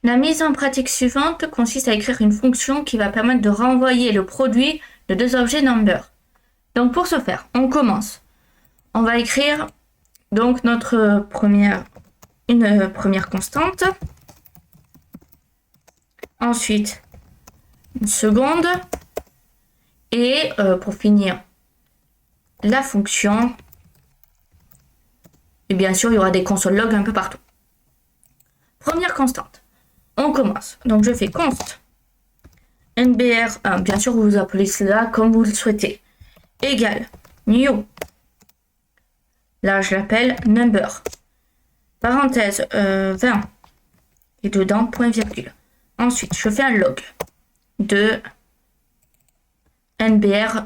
La mise en pratique suivante consiste à écrire une fonction qui va permettre de renvoyer le produit de deux objets number. Donc pour ce faire, on commence. On va écrire donc une première constante. Ensuite, une seconde. Et pour finir, la fonction. Et bien sûr, il y aura des console log un peu partout. Première constante. On commence. Donc je fais const nbr1. Bien sûr, vous appelez cela comme vous le souhaitez. Égale new. Là, je l'appelle number. Parenthèse 20. Et dedans, point virgule. Ensuite, je fais un log de nbr1.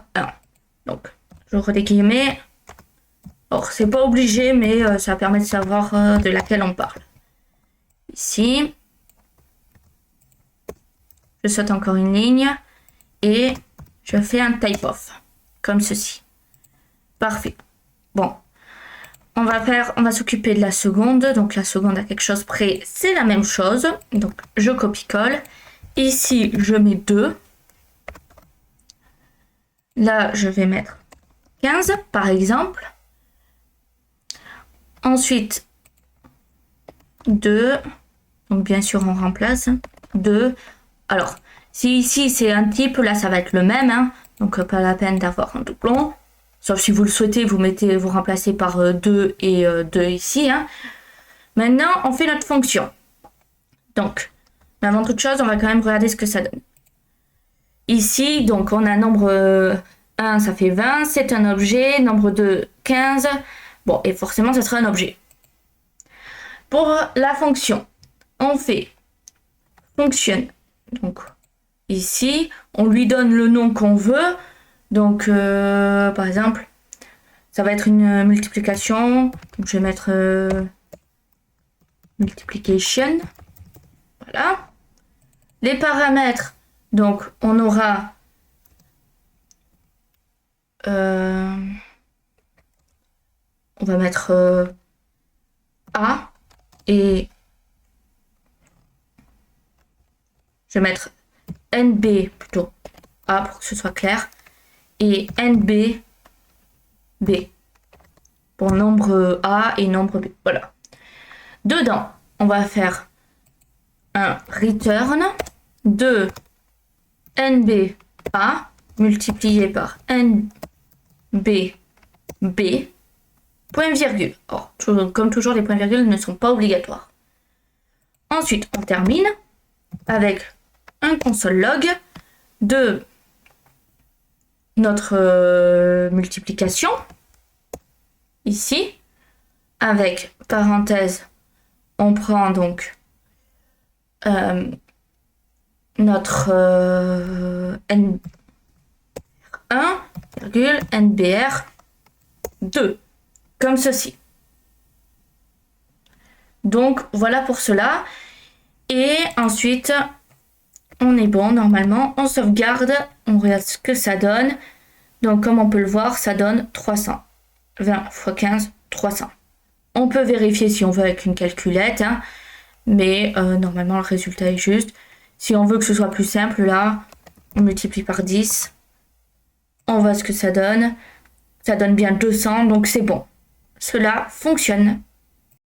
Donc, j'ouvre des guillemets. Or, c'est pas obligé, mais ça permet de savoir de laquelle on parle. Ici, je saute encore une ligne et je fais un type-off, comme ceci. Parfait. Bon, on va s'occuper de la seconde. Donc, la seconde à quelque chose près, c'est la même chose. Donc, je copie-colle. Ici, je mets 2. Là, je vais mettre 15, par exemple. Ensuite, 2. Donc, bien sûr, on remplace 2. Alors, si ici, c'est un type, là, ça va être le même. Hein, donc, pas la peine d'avoir un doublon. Sauf si vous le souhaitez, vous remplacez par 2 et 2 ici. Hein. Maintenant, on fait notre fonction. Donc, avant toute chose, on va quand même regarder ce que ça donne. Ici, donc, on a nombre 1, ça fait 20. C'est un objet. Nombre 2, 15. Bon, et forcément, ça sera un objet. Pour la fonction, on fait function. Donc, ici, on lui donne le nom qu'on veut. Donc, par exemple, ça va être une multiplication. Donc, je vais mettre multiplication. Voilà. Les paramètres, donc, on aura on va mettre A et je vais mettre NB plutôt A pour que ce soit clair et NB B pour nombre A et nombre B. Voilà. Dedans, on va faire un return de NB A multiplié par NB B point virgule. Or, comme toujours, les points virgules ne sont pas obligatoires. Ensuite, on termine avec un console log de notre multiplication, ici, avec parenthèse, on prend donc notre N1, NBR 2, comme ceci. Donc voilà pour cela. Et ensuite, on est bon normalement. On sauvegarde, on regarde ce que ça donne. Donc comme on peut le voir, ça donne 300. 20 x 15, 300. On peut vérifier si on veut avec une calculette, hein, mais normalement le résultat est juste. Si on veut que ce soit plus simple, là, on multiplie par 10. On voit ce que ça donne. Ça donne bien 200, donc c'est bon. Cela fonctionne.